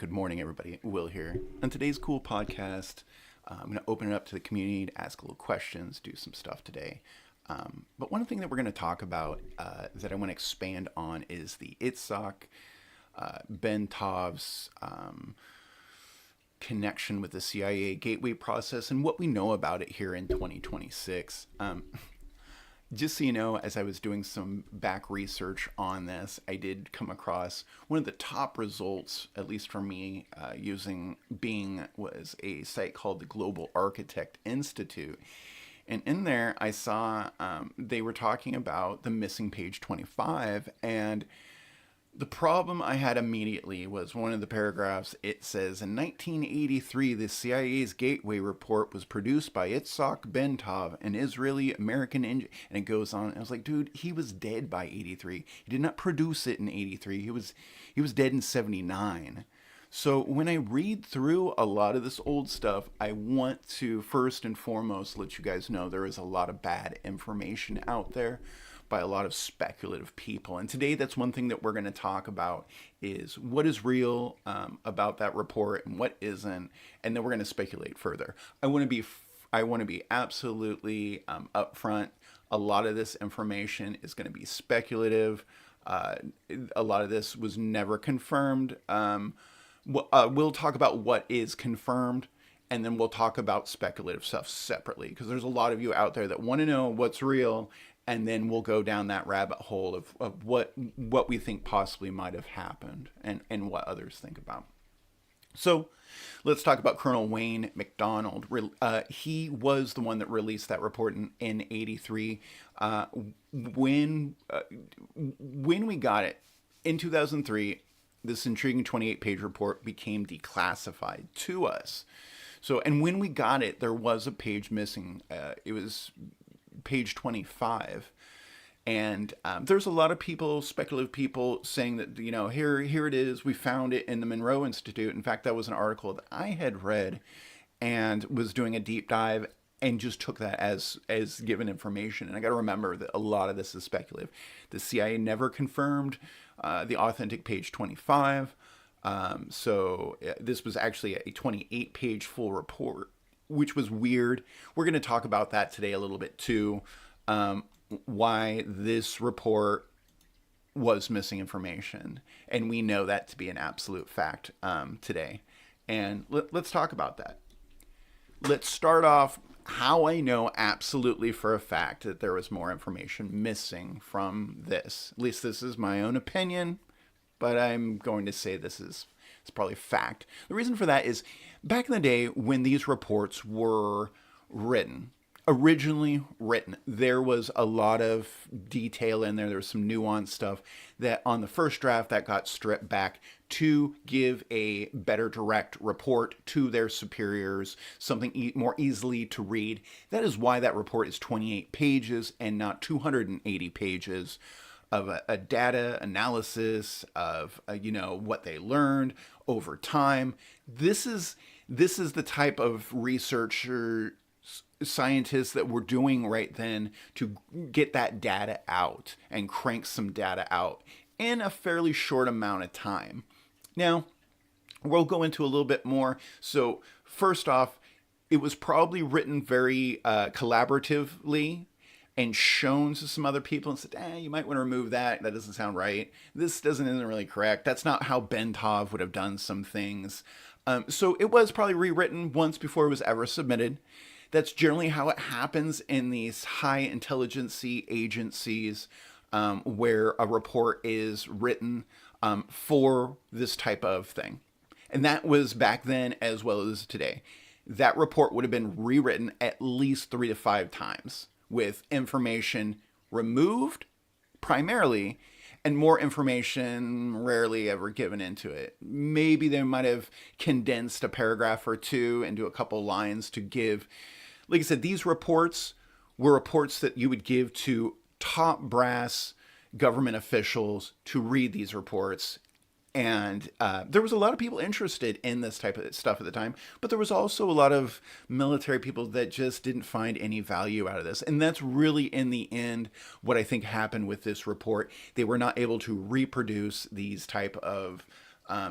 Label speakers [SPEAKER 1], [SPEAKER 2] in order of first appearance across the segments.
[SPEAKER 1] Good morning, everybody. Will here. On today's cool podcast, I'm going to open it up to the community to ask a little questions, do some stuff today. But one thing that we're going to talk about that I want to expand on is the Itzhak Bentovs connection with the CIA gateway process and what we know about it here in 2026. Just so you know, as I was doing some back research on this, I did come across one of the top results, at least for me, using Bing, was a site called the Global Architect Institute. And in there, I saw they were talking about the missing page 25, and the problem I had immediately was one of the paragraphs. It says, in 1983, the CIA's Gateway Report was produced by Itzhak Bentov, an Israeli-American engineer. And it goes on. I was like, dude, he was dead by 83. He did not produce it in 83. He was dead in 79. So when I read through a lot of this old stuff, I want to first and foremost let you guys know there is a lot of bad information out there by a lot of speculative people. And today, that's one thing that we're going to talk about is what is real about that report and what isn't, and then we're going to speculate further. I want to be absolutely upfront. A lot of this information is going to be speculative. A lot of this was never confirmed. We'll talk about what is confirmed, and then we'll talk about speculative stuff separately, because there's a lot of you out there that want to know what's real. And then we'll go down that rabbit hole of what we think possibly might have happened and what others think about. So let's talk about Colonel Wayne McDonald. He was the one that released that report in 83. When we got it in 2003, this intriguing 28-page report became declassified to us. So, and when we got it, there was a page missing. It was page 25, and there's a lot of people, speculative people, saying that, you know, here it is, we found it in the Monroe Institute. In fact, that was an article that I had read and was doing a deep dive and just took that as given information. And I got to remember that a lot of this is speculative. The CIA never confirmed the authentic page 25, so this was actually a 28-page full report, which was weird. We're going to talk about that today a little bit too, why this report was missing information. And we know that to be an absolute fact today. And let's talk about that. Let's start off how I know absolutely for a fact that there was more information missing from this. At least this is my own opinion, but I'm going to say this is probably fact. The reason for that is back in the day when these reports were originally written, there was a lot of detail in there. There was some nuanced stuff that on the first draft that got stripped back to give a better direct report to their superiors, something more easily to read. That is why that report is 28 pages and not 280 pages of a data analysis of what they learned over time. This is the type of researcher scientists that we're doing right then to get that data out and crank some data out in a fairly short amount of time. Now, we'll go into a little bit more. So first off, it was probably written very collaboratively and shown to some other people and said, you might want to remove that. That doesn't sound right. This isn't really correct. That's not how Bentov would have done some things. So it was probably rewritten once before it was ever submitted. That's generally how it happens in these high intelligence agencies where a report is written for this type of thing. And that was back then as well as today. That report would have been rewritten at least 3 to 5 times, with information removed primarily and more information rarely ever given into it. Maybe they might have condensed a paragraph or two into a couple lines to give. Like I said, these reports were reports that you would give to top brass government officials to read these reports. And there was a lot of people interested in this type of stuff at the time, but there was also a lot of military people that just didn't find any value out of this. And that's really, in the end, what I think happened with this report. They were not able to reproduce these type of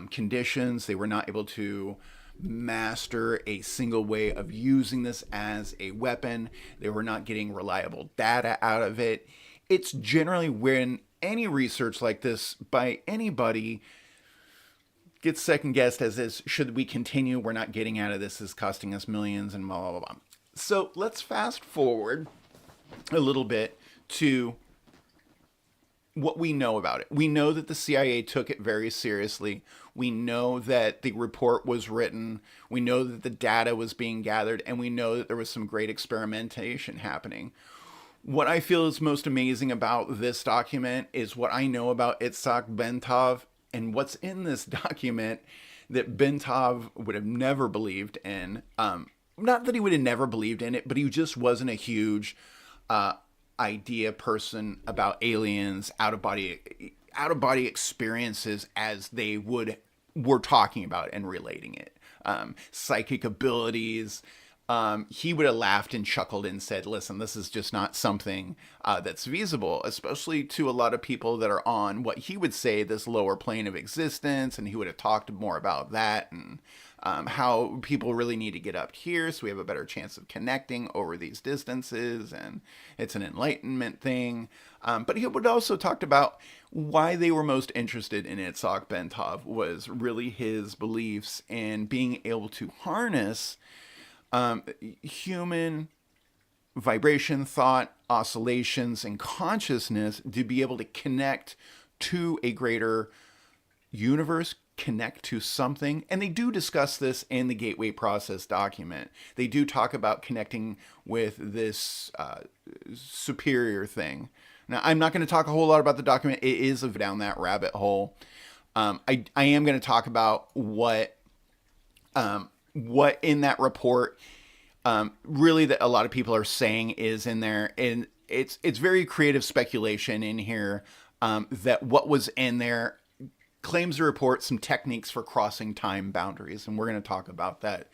[SPEAKER 1] conditions. They were not able to master a single way of using this as a weapon. They were not getting reliable data out of it. It's generally when any research like this by anybody gets second guessed as is, should we continue? We're not getting out of this. This is costing us millions and blah, blah, blah. So let's fast forward a little bit to what we know about it. We know that the CIA took it very seriously. We know that the report was written. We know that the data was being gathered, and we know that there was some great experimentation happening. What I feel is most amazing about this document is what I know about Itzhak Bentov and what's in this document that Bentov would have never believed in. Not that he would have never believed in it, but he just wasn't a huge idea person about aliens, out of body experiences as they were talking about and relating it. Psychic abilities. He would have laughed and chuckled and said, listen, this is just not something that's feasible, especially to a lot of people that are on what he would say this lower plane of existence. And he would have talked more about that and how people really need to get up here so we have a better chance of connecting over these distances. And it's an enlightenment thing. But he would also talked about why they were most interested in Itzhak Bentov was really his beliefs in being able to harness human vibration, thought, oscillations, and consciousness to be able to connect to a greater universe, connect to something. And they do discuss this in the Gateway Process document. They do talk about connecting with this superior thing. Now, I'm not going to talk a whole lot about the document. It is down that rabbit hole. I am going to talk about what in that report really that a lot of people are saying is in there, and it's very creative speculation in here that what was in there claims to report some techniques for crossing time boundaries, and we're going to talk about that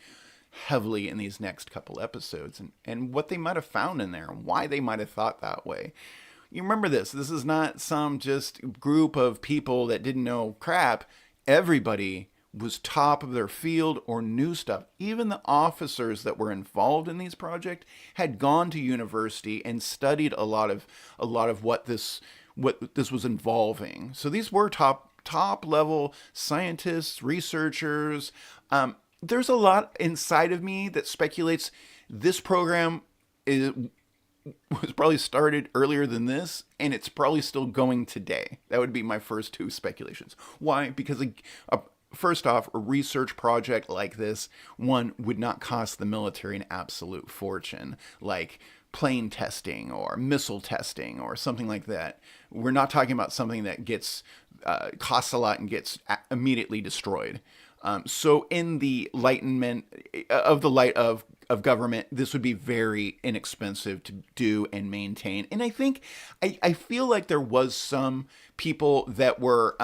[SPEAKER 1] heavily in these next couple episodes and what they might have found in there and why they might have thought that way. You remember this is not some just group of people that didn't know crap. Everybody was top of their field or knew stuff. Even the officers that were involved in these projects had gone to university and studied a lot of what this was involving. So these were top level scientists, researchers. There's a lot inside of me that speculates this program was probably started earlier than this, and it's probably still going today. That would be my first two speculations. Why? Because first off, a research project like this, one, would not cost the military an absolute fortune, like plane testing or missile testing or something like that. We're not talking about something that costs a lot and gets immediately destroyed. So in the light of government, this would be very inexpensive to do and maintain. And I think, I feel like there was some people that were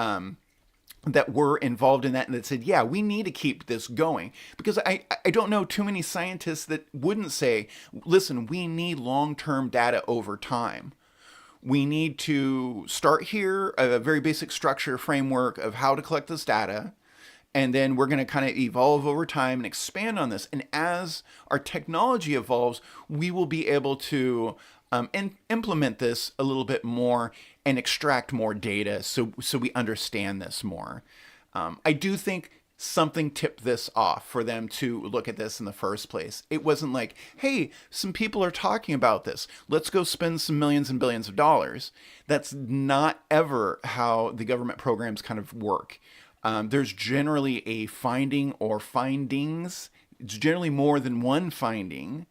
[SPEAKER 1] involved in that and that said, yeah, we need to keep this going. Because I don't know too many scientists that wouldn't say, listen, we need long-term data over time. We need to start here, a very basic structure framework of how to collect this data. And then we're going to kind of evolve over time and expand on this. And as our technology evolves, we will be able to implement this a little bit more and extract more data so we understand this more. I do think something tipped this off for them to look at this in the first place. It wasn't like, hey, some people are talking about this. Let's go spend some millions and billions of dollars. That's not ever how the government programs kind of work. There's generally a finding or findings. It's generally more than one finding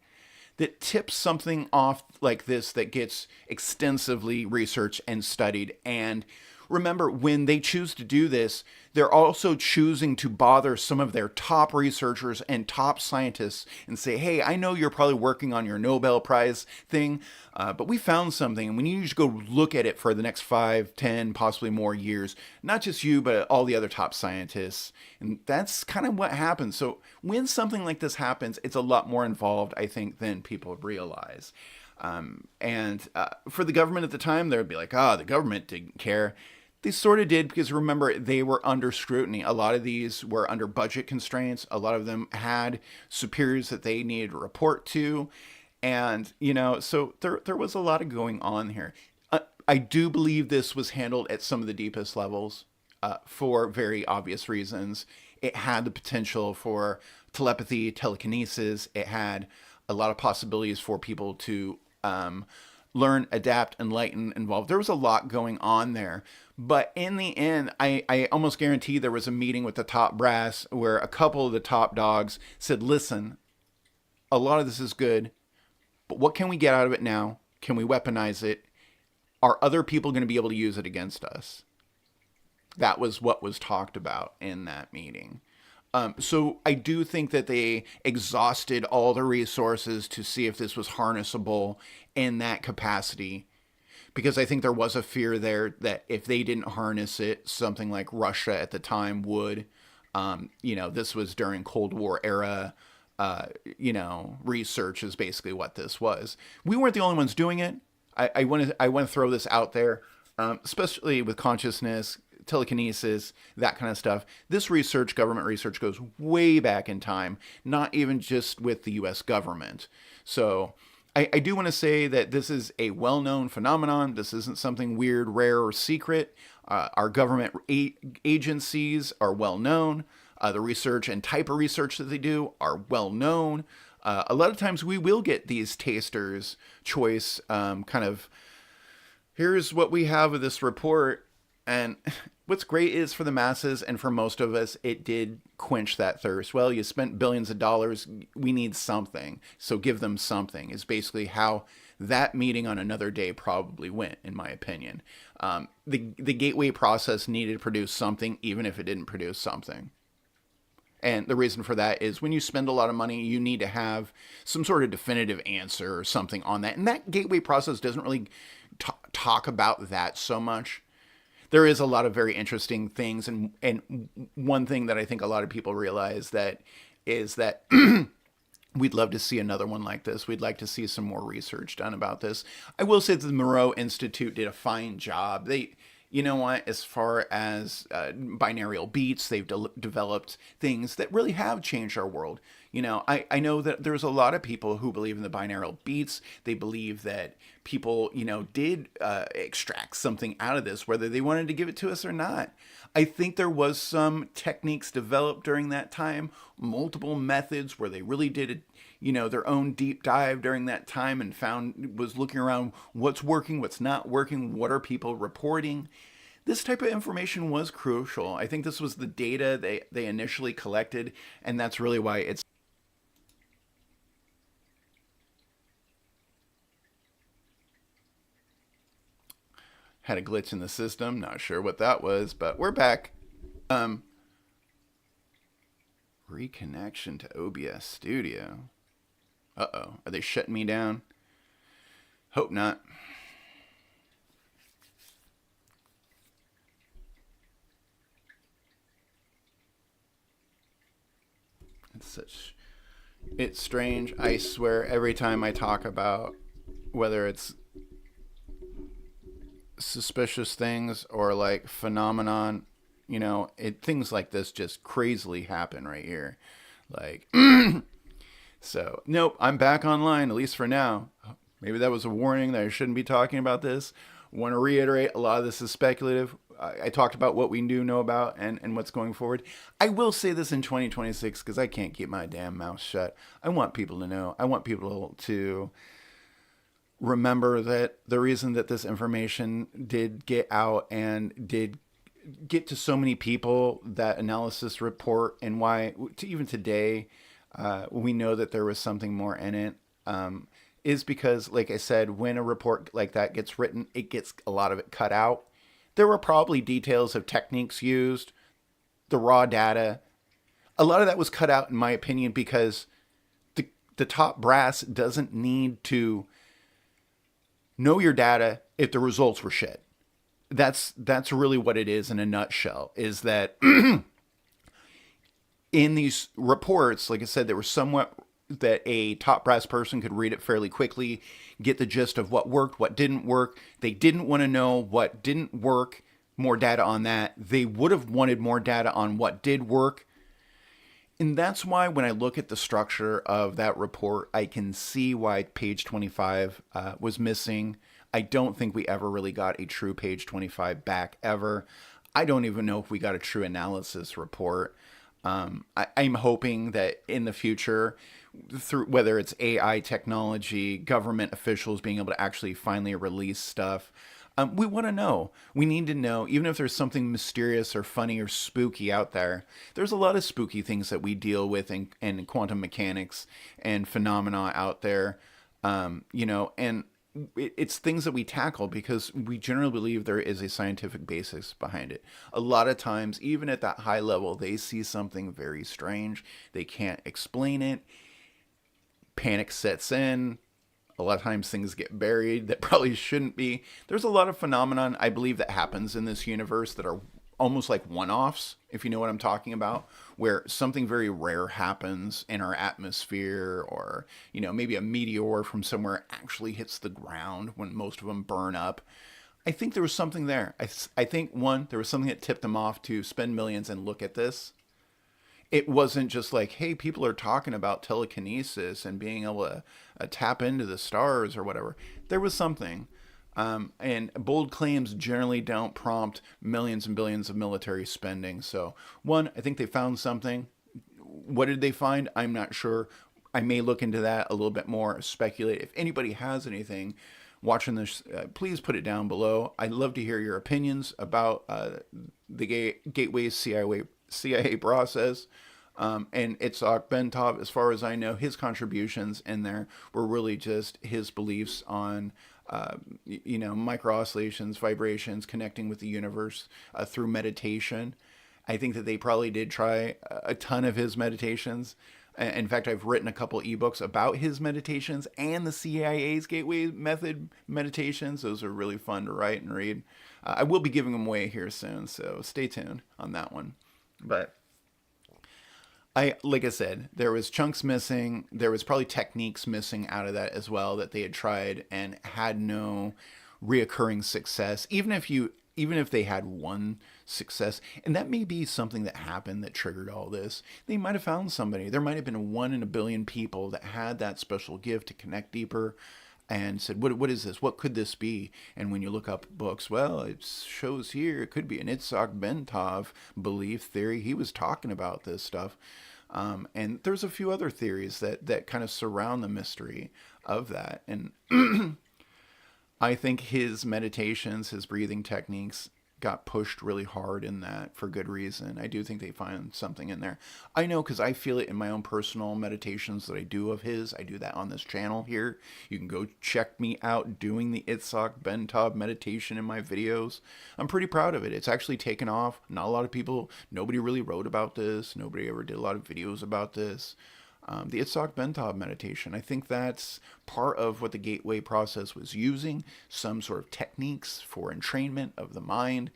[SPEAKER 1] that tips something off like this that gets extensively researched and studied. And remember, when they choose to do this, they're also choosing to bother some of their top researchers and top scientists and say, hey, I know you're probably working on your Nobel Prize thing, but we found something and we need you to go look at it for the next 5, 10, possibly more years. Not just you, but all the other top scientists. And that's kind of what happens. So when something like this happens, it's a lot more involved, I think, than people realize. And for the government at the time, they would be like, the government didn't care. They sort of did, because remember, they were under scrutiny. A lot of these were under budget constraints. A lot of them had superiors that they needed to report to. And, so there was a lot of going on here. I do believe this was handled at some of the deepest levels for very obvious reasons. It had the potential for telepathy, telekinesis. It had a lot of possibilities for people to learn, adapt, enlighten, evolve. There was a lot going on there. But in the end, I almost guarantee there was a meeting with the top brass where a couple of the top dogs said, listen, a lot of this is good, but what can we get out of it now? Can we weaponize it? Are other people going to be able to use it against us? That was what was talked about in that meeting. So I do think that they exhausted all the resources to see if this was harnessable in that capacity, because I think there was a fear there that if they didn't harness it, something like Russia at the time would. This was during Cold War era. Research is basically what this was. We weren't the only ones doing it. I want to throw this out there, especially with consciousness, telekinesis, that kind of stuff. This research, government research, goes way back in time, not even just with the U.S. government. So I do want to say that this is a well-known phenomenon. This isn't something weird, rare, or secret. Our government agencies are well-known. The research and type of research that they do are well-known. A lot of times we will get these tasters choice kind of, here's what we have of this report. And what's great is for the masses and for most of us, it did quench that thirst. Well, you spent billions of dollars. We need something. So give them something is basically how that meeting on another day probably went, in my opinion. The gateway process needed to produce something, even if it didn't produce something. And the reason for that is when you spend a lot of money, you need to have some sort of definitive answer or something on that. And that gateway process doesn't really talk about that so much. There is a lot of very interesting things. And one thing that I think a lot of people realize that is that we'd love to see another one like this. We'd like to see some more research done about this. I will say that the Monroe Institute did a fine job. You know what, as far as binaural beats, they've developed things that really have changed our world. I know that there's a lot of people who believe in the binaural beats. They believe that people, did extract something out of this, whether they wanted to give it to us or not. I think there was some techniques developed during that time, multiple methods where they really did their own deep dive during that time and was looking around what's working, what's not working, what are people reporting. This type of information was crucial. I think this was the data they initially collected, and that's really why it's had a glitch in the system. Not sure what that was, but we're back. Reconnection to OBS Studio. Uh-oh. Are they shutting me down? Hope not. It's strange. I swear every time I talk about whether it's suspicious things or like phenomenon, things like this just crazily happen right here. Like, so nope, I'm back online, at least for now. Maybe that was a warning that I shouldn't be talking about this. Want to reiterate, a lot of this is speculative. I talked about what we do know about and what's going forward. I will say this in 2026 because I can't keep my damn mouth shut. I want people to know. I want people to remember that the reason that this information did get out and did get to so many people, that analysis report, and why even today we know that there was something more in it, is because, like I said, when a report like that gets written, it gets a lot of it cut out. There were probably details of techniques used, the raw data. A lot of that was cut out, in my opinion, because the top brass doesn't need to know your data if the results were shit. That's really what it is in a nutshell, is that in these reports, like I said, they were somewhat that a top brass person could read it fairly quickly, get the gist of what worked, what didn't work. They didn't want to know what didn't work more data on that. They would have wanted more data on what did work. And that's why when I look at the structure of that report, I can see why page 25 was missing. I don't think we ever really got a true page 25 back ever. I don't even know if we got a true analysis report. I'm hoping that in the future, through whether it's AI technology, government officials being able to actually finally release stuff, we want to know. We need to know, even if there's something mysterious or funny or spooky out there. There's a lot of spooky things that we deal with in quantum mechanics and phenomena out there, and it's things that we tackle because we generally believe there is a scientific basis behind it. A lot of times, even at that high level, they see something very strange. They can't explain it. Panic sets in. A lot of times things get buried that probably shouldn't be. There's a lot of phenomenon, I believe, that happens in this universe that are almost like one-offs, if you know what I'm talking about, where something very rare happens in our atmosphere, or maybe a meteor from somewhere actually hits the ground when most of them burn up. I think there was something there. I think, one, there was something that tipped them off to spend millions and look at this. It wasn't just like, hey, people are talking about telekinesis and being able to tap into the stars or whatever. There was something. And bold claims generally don't prompt millions and billions of military spending. So, one, I think they found something. What did they find? I'm not sure. I may look into that a little bit more, speculate. If anybody has anything watching this, please put it down below. I'd love to hear your opinions about the Gateway CIA process. And Itzhak Bentov, as far as I know, his contributions in there were really just his beliefs on, micro oscillations, vibrations, connecting with the universe through meditation. I think that they probably did try a ton of his meditations. In fact, I've written a couple ebooks about his meditations and the CIA's Gateway Method meditations. Those are really fun to write and read. I will be giving them away here soon, so stay tuned on that one. But like I said, there was chunks missing. There was probably techniques missing out of that as well that they had tried and had no reoccurring success. Even if they had one success, and that may be something that happened that triggered all this. They might have found somebody. There might have been 1 in a billion people that had that special gift to connect deeper and said, what is this? What could this be? And when you look up books, well, it shows here it could be an Itzhak Bentov belief theory. He was talking about this stuff. And there's a few other theories that kind of surround the mystery of that. And I think his meditations, his breathing techniques got pushed really hard in that for good reason. I do think they find something in there. I know because I feel it in my own personal meditations that I do of his. I do that on this channel here. You can go check me out doing the Itzhak Bentov meditation in my videos. I'm pretty proud of it. It's actually taken off. Not a lot of people, nobody really wrote about this. Nobody ever did a lot of videos about this. The Itzhak Bentov meditation, I think that's part of what the Gateway process was using, some sort of techniques for entrainment of the mind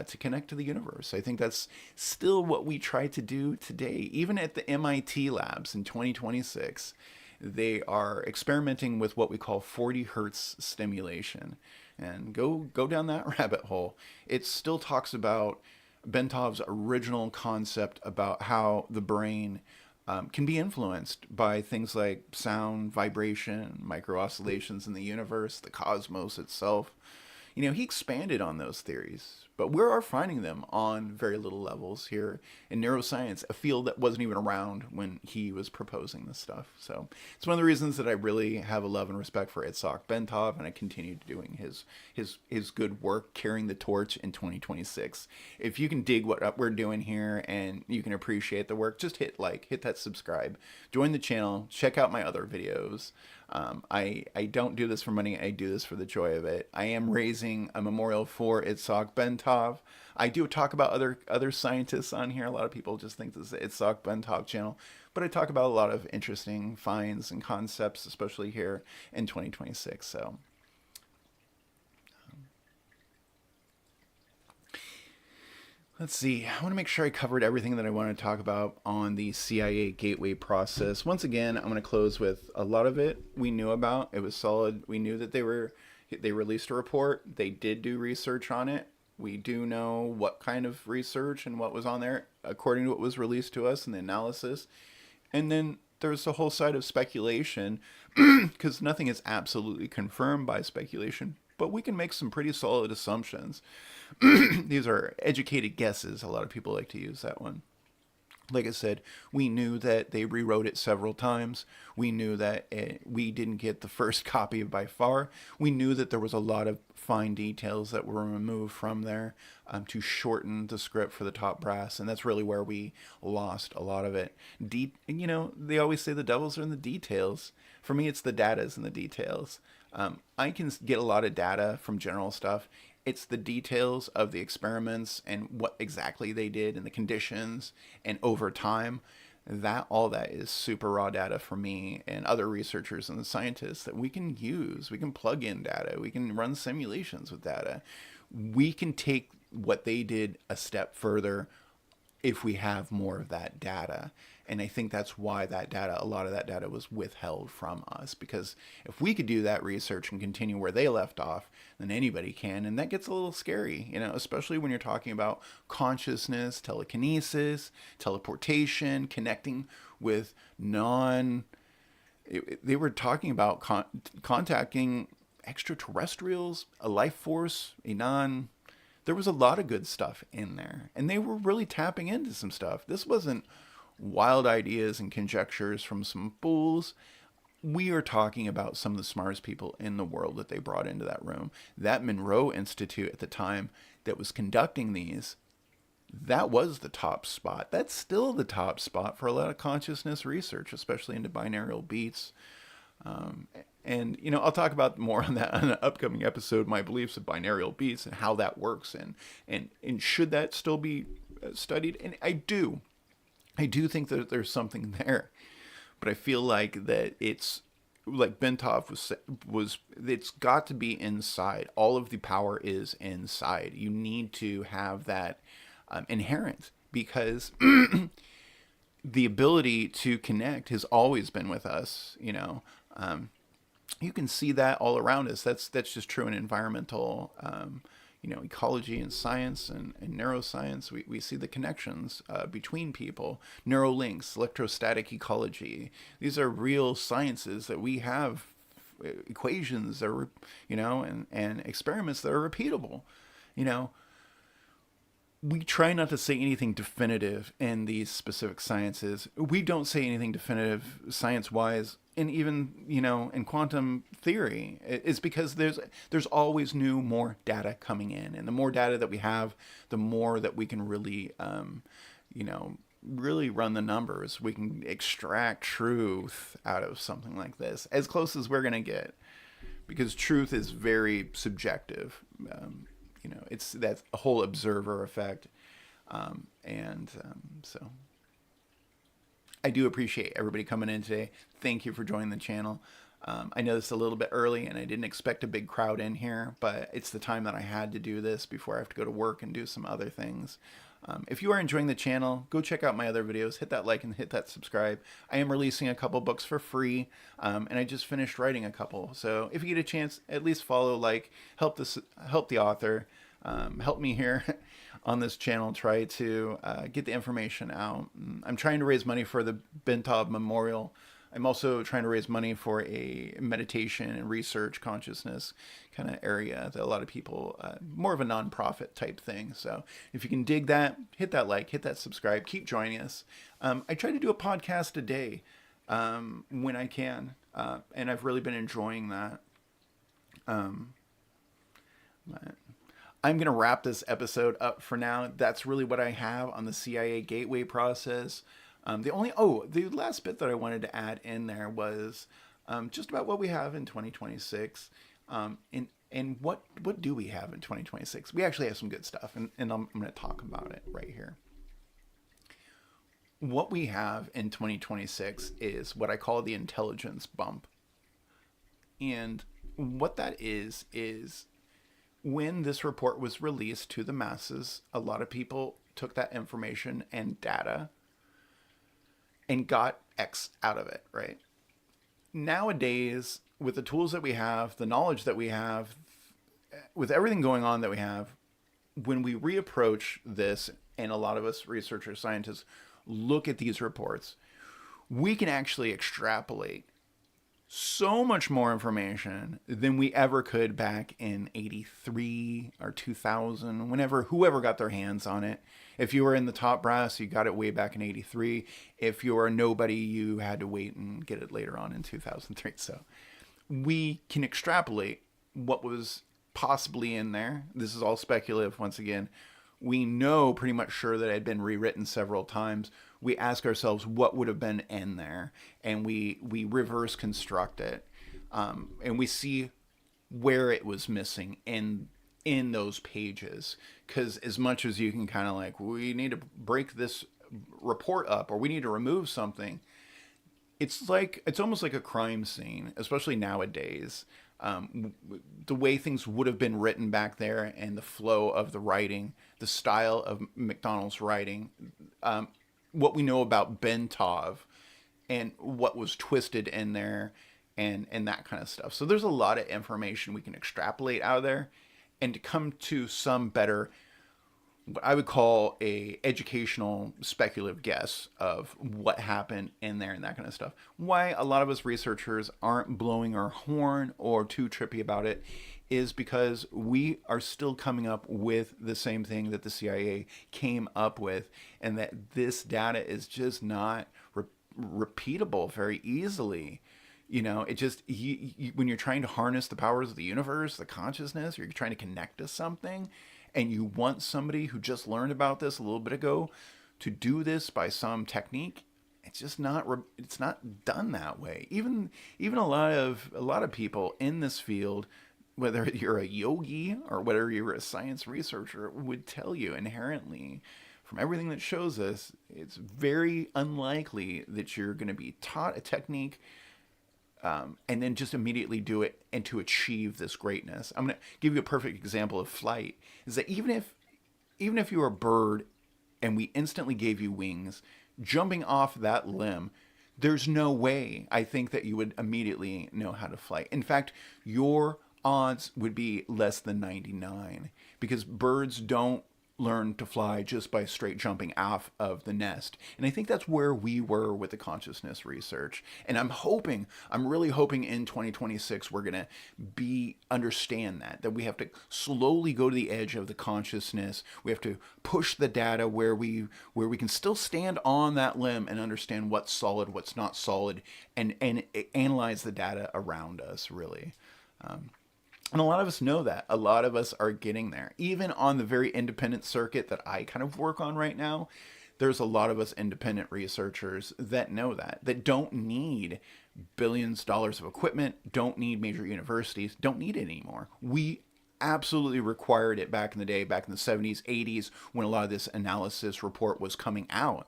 [SPEAKER 1] to connect to the universe. I think that's still what we try to do today. Even at the MIT labs in 2026, they are experimenting with what we call 40 hertz stimulation. And go down that rabbit hole. It still talks about Bentov's original concept about how the brain can be influenced by things like sound, vibration, micro oscillations in the universe, the cosmos itself. He expanded on those theories, but we are finding them on very little levels here in neuroscience, a field that wasn't even around when he was proposing this stuff. So it's one of the reasons that I really have a love and respect for Itzhak Bentov, and I continue doing his good work, carrying the torch in 2026. If you can dig what we're doing here and you can appreciate the work, just hit that subscribe, join the channel, check out my other videos. I don't do this for money. I do this for the joy of it. I am raising a memorial for Itzhak Bentov. I do talk about other scientists on here. A lot of people just think this is the Itzhak Bentov channel, but I talk about a lot of interesting finds and concepts, especially here in 2026. So let's see. I want to make sure I covered everything that I want to talk about on the CIA Gateway process. Once again, I'm going to close with a lot of it we knew about. It was solid. We knew that they released a report. They did do research on it. We do know what kind of research and what was on there according to what was released to us in the analysis. And then there's a whole side of speculation because nothing is absolutely confirmed by speculation, but we can make some pretty solid assumptions. These are educated guesses. A lot of people like to use that one. Like I said, we knew that they rewrote it several times. We knew that we didn't get the first copy by far. We knew that there was a lot of fine details that were removed from there to shorten the script for the top brass, and that's really where we lost a lot of it. They always say the devils are in the details. For me, it's the data's in the details. I can get a lot of data from general stuff. It's the details of the experiments and what exactly they did and the conditions and over time. That all that is super raw data for me and other researchers and the scientists that we can use. We can plug in data. We can run simulations with data. We can take what they did a step further if we have more of that data. And I think that's why a lot of that data was withheld from us, because if we could do that research and continue where they left off, then anybody can. And that gets a little scary, especially when you're talking about consciousness, telekinesis, teleportation, connecting with they were talking about contacting extraterrestrials, a life force, there was a lot of good stuff in there, and they were really tapping into some stuff. This wasn't wild ideas and conjectures from some fools. We are talking about some of the smartest people in the world that they brought into that room. That Monroe Institute at the time that was conducting these, that was the top spot. That's still the top spot for a lot of consciousness research, especially into binaural beats. I'll talk about more on that on an upcoming episode, my beliefs of binaural beats and how that works, and should that still be studied. And I do think that there's something there, but I feel like that it's like Bentov was it's got to be inside. All of the power is inside. You need to have that inherent, because the ability to connect has always been with us. You can see that all around us. That's just true in environmental ecology and science and neuroscience. We see the connections between people. Neurolinks, electrostatic ecology. These are real sciences that we have, equations that are, and experiments that are repeatable. We try not to say anything definitive in these specific sciences. We don't say anything definitive science-wise, and even in quantum theory. It's because there's always more data coming in, and the more data that we have, the more that we can really really run the numbers. We can extract truth out of something like this, as close as we're gonna get, because truth is very subjective. It's that whole observer effect. So I do appreciate everybody coming in today. Thank you for joining the channel. I know this is a little bit early and I didn't expect a big crowd in here, but it's the time that I had to do this before I have to go to work and do some other things. If you are enjoying the channel, go check out my other videos, hit that like and hit that subscribe. I am releasing a couple books for free, and I just finished writing a couple. So if you get a chance, at least follow, help the author, help me here on this channel, try to get the information out. I'm trying to raise money for the Bentov Memorial. I'm also trying to raise money for a meditation and research consciousness kind of area that a lot of people, more of a nonprofit type thing. So if you can dig that, hit that like, hit that subscribe, keep joining us. I try to do a podcast a day when I can, and I've really been enjoying that. But I'm going to wrap this episode up for now. That's really what I have on the CIA gateway process. The last bit that I wanted to add in there was just about what we have in 2026. And what do we have in 2026? We actually have some good stuff, and I'm going to talk about it right here. What we have in 2026 is what I call the intelligence bump. And what that is when this report was released to the masses, a lot of people took that information and data and got X out of it, right? Nowadays, with the tools that we have, the knowledge that we have, with everything going on that we have, when we reapproach this, and a lot of us researchers, scientists, look at these reports, we can actually extrapolate so much more information than we ever could back in 83 or 2000, whenever whoever got their hands on it. If you were in the top brass, you got it way back in 83. If you were a nobody, you had to wait and get it later on in 2003. So we can extrapolate what was possibly in there. This is all speculative once again. We know pretty much sure that it had been rewritten several times. We ask ourselves what would have been in there, and we reverse construct it, and we see where it was missing in those pages. Because as much as you can kind of like, we need to break this report up, or we need to remove something, it's almost like a crime scene, especially nowadays. The way things would have been written back there, and the flow of the writing, the style of McDonald's writing, what we know about Bentov, and what was twisted in there, and that kind of stuff. So there's a lot of information we can extrapolate out of there, and to come to some better, what I would call a educational speculative guess of what happened in there and that kind of stuff. Why a lot of us researchers aren't blowing our horn or too trippy about it is because we are still coming up with the same thing that the CIA came up with, and that this data is just not repeatable very easily. It just, when you're trying to harness the powers of the universe, the consciousness, or you're trying to connect to something, and you want somebody who just learned about this a little bit ago to do this by some technique, it's just not, it's not done that way. Even a lot of people in this field, whether you're a yogi or whether you're a science researcher, would tell you inherently, from everything that shows us, it's very unlikely that you're going to be taught a technique and then just immediately do it and to achieve this greatness. I'm going to give you a perfect example of flight. Is that even if you were a bird and we instantly gave you wings, jumping off that limb, there's no way I think that you would immediately know how to fly. In fact, your odds would be less than 99, because birds don't learn to fly just by straight jumping off of the nest. And I think that's where we were with the consciousness research. And I'm really hoping in 2026 we're going to understand that we have to slowly go to the edge of the consciousness. We have to push the data where we can still stand on that limb and understand what's solid, what's not solid, and analyze the data around us, really. And a lot of us know that. A lot of us are getting there. Even on the very independent circuit that I kind of work on right now, there's a lot of us independent researchers that know that don't need billions of dollars of equipment, don't need major universities, don't need it anymore. We absolutely required it back in the day, back in the 70s, 80s, when a lot of this analysis report was coming out.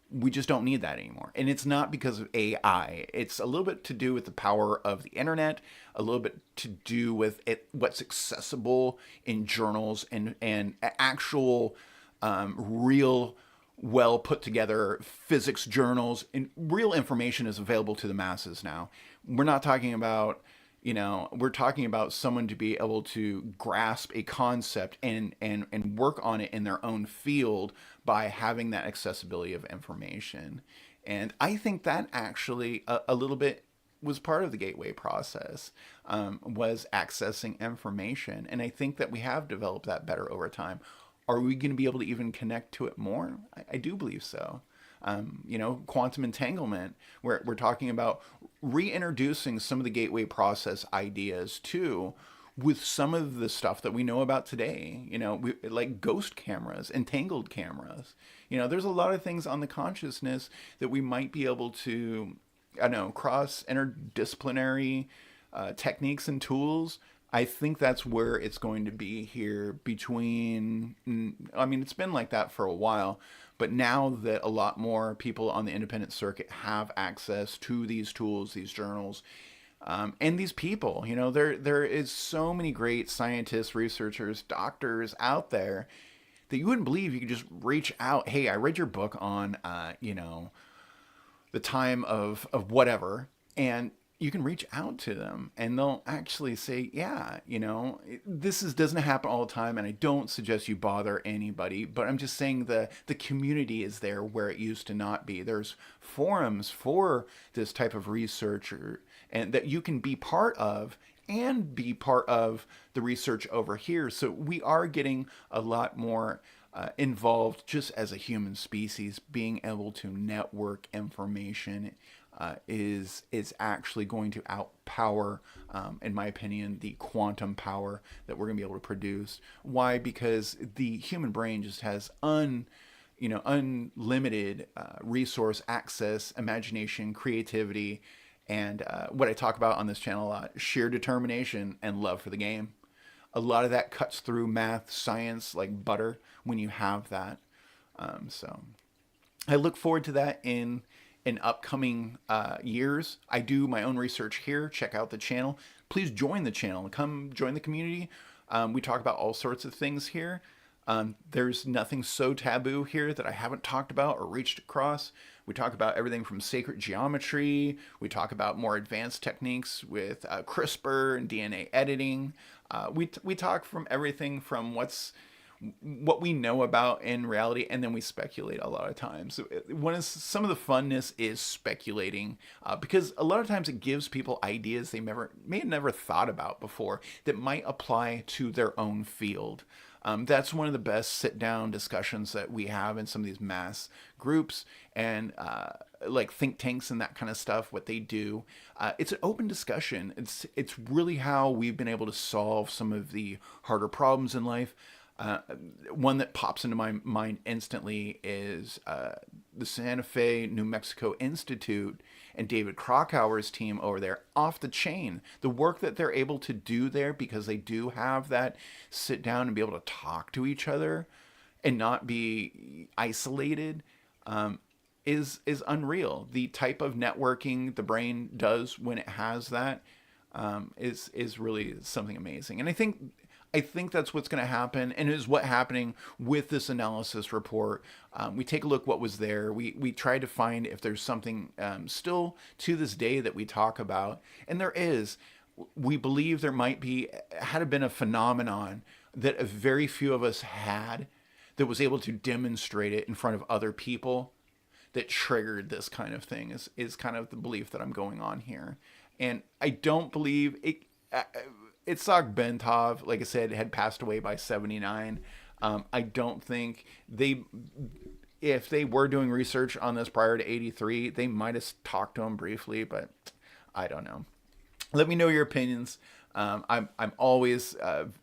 [SPEAKER 1] We just don't need that anymore. And it's not because of AI. It's a little bit to do with the power of the internet, a little bit to do with what's accessible in journals and actual real, well put together physics journals. And real information is available to the masses now. We're not talking about, we're talking about someone to be able to grasp a concept and work on it in their own field by having that accessibility of information. And I think that actually a little bit was part of the gateway process, was accessing information. And I think that we have developed that better over time. Are we going to be able to even connect to it more? I do believe so. Quantum entanglement, where we're talking about reintroducing some of the gateway process ideas too, with some of the stuff that we know about today, like ghost cameras, entangled cameras. There's a lot of things on the consciousness that we might be able to, cross interdisciplinary techniques and tools. I think that's where it's going to be here between, it's been like that for a while, but now that a lot more people on the independent circuit have access to these tools, these journals, and these people, there is so many great scientists, researchers, doctors out there that you wouldn't believe. You could just reach out. Hey, I read your book on, the time of whatever. And you can reach out to them and they'll actually say, yeah, this doesn't happen all the time, and I don't suggest you bother anybody, but I'm just saying the community is there where it used to not be. There's forums for this type of research, and that you can be part of and be part of the research over here. So we are getting a lot more involved just as a human species. Being able to network information is actually going to outpower, in my opinion, the quantum power that we're going to be able to produce. Why? Because the human brain just has unlimited resource access, imagination, creativity, and what I talk about on this channel a lot: sheer determination and love for the game. A lot of that cuts through math, science like butter when you have that. So I look forward to that in upcoming years. I do my own research here. Check out the channel. Please join the channel. Come join the community. We talk about all sorts of things here. There's nothing so taboo here that I haven't talked about or reached across. We talk about everything from sacred geometry. We talk about more advanced techniques with CRISPR and DNA editing. We talk from everything from what we know about in reality, and then we speculate a lot of times. So some of the funness is speculating, because a lot of times it gives people ideas they may have never thought about before that might apply to their own field. That's one of the best sit-down discussions that we have in some of these mass groups and like think tanks and that kind of stuff. What they do, it's an open discussion. It's really how we've been able to solve some of the harder problems in life. One that pops into my mind instantly is the Santa Fe, New Mexico Institute and David Krakauer's team over there. Off the chain. The work that they're able to do there, because they do have that sit down and be able to talk to each other and not be isolated, is unreal. The type of networking the brain does when it has that is really something amazing. And I think that's what's going to happen, and is what happening with this analysis report. We take a look what was there. We try to find if there's something still to this day that we talk about, and there is. We believe there had been a phenomenon that a very few of us had that was able to demonstrate it in front of other people that triggered this kind of thing. Is kind of the belief that I'm going on here, and I don't believe it. Itzhak Bentov, like I said, had passed away by 79. I don't think if they were doing research on this prior to 83, they might have talked to him briefly, but I don't know. Let me know your opinions. I'm always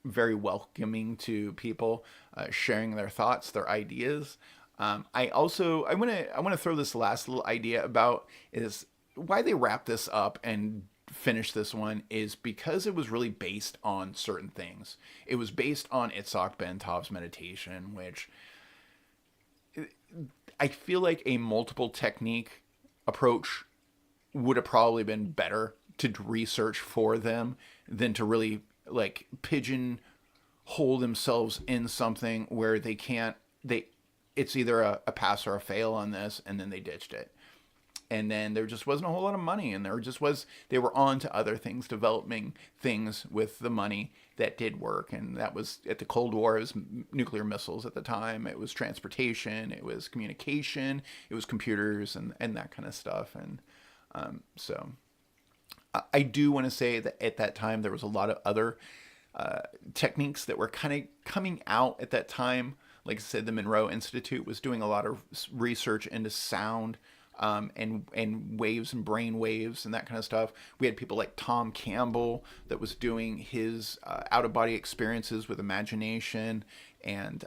[SPEAKER 1] very welcoming to people sharing their thoughts, their ideas. I want to throw this last little idea about is why they wrap this up and finish this one is because it was really based on certain things. It was based on Itzhak Bentov's meditation, which I feel like a multiple technique approach would have probably been better to research for them than to really like pigeonhole themselves in something where it's either a pass or a fail on this, and then they ditched it. And then there just wasn't a whole lot of money, and they were on to other things, developing things with the money that did work. And that was at the Cold War. It was nuclear missiles at the time. It was transportation. It was communication. It was computers and that kind of stuff. And so I do want to say that at that time, there was a lot of other techniques that were kind of coming out at that time. Like I said, the Monroe Institute was doing a lot of research into sound, and waves and brain waves and that kind of stuff. We had people like Tom Campbell that was doing his out-of-body experiences with imagination and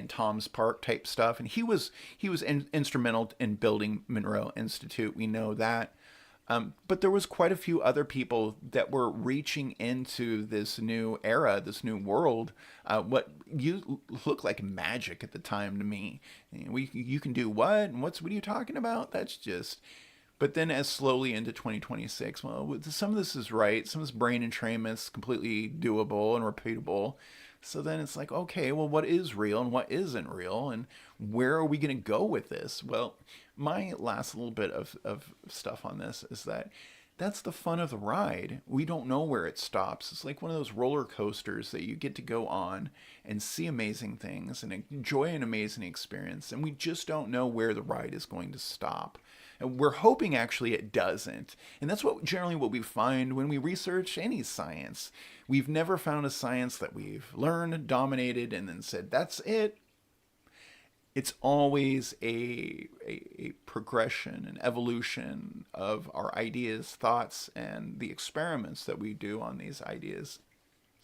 [SPEAKER 1] Tom's Park type stuff. And he was instrumental in building Monroe Institute. We know that. But there was quite a few other people that were reaching into this new era, this new world. What you look like magic at the time to me. You can do what? And what are you talking about? That's just. But then as slowly into 2026, well, some of this is right. Some of this brain entrainment is completely doable and repeatable. So then it's like, okay, well, what is real and what isn't real? And where are we going to go with this? Well, my last little bit of stuff on this is that that's the fun of the ride. We don't know where it stops. It's like one of those roller coasters that you get to go on and see amazing things and enjoy an amazing experience. And we just don't know where the ride is going to stop. And we're hoping actually it doesn't. And that's what generally what we find when we research any science. We've never found a science that we've learned, dominated, and then said, that's it. It's always a progression, an evolution of our ideas, thoughts, and the experiments that we do on these ideas.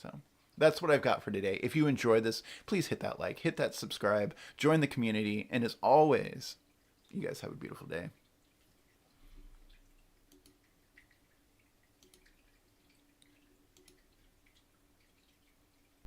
[SPEAKER 1] So that's what I've got for today. If you enjoyed this, please hit that like, hit that subscribe, join the community, and as always, you guys have a beautiful day.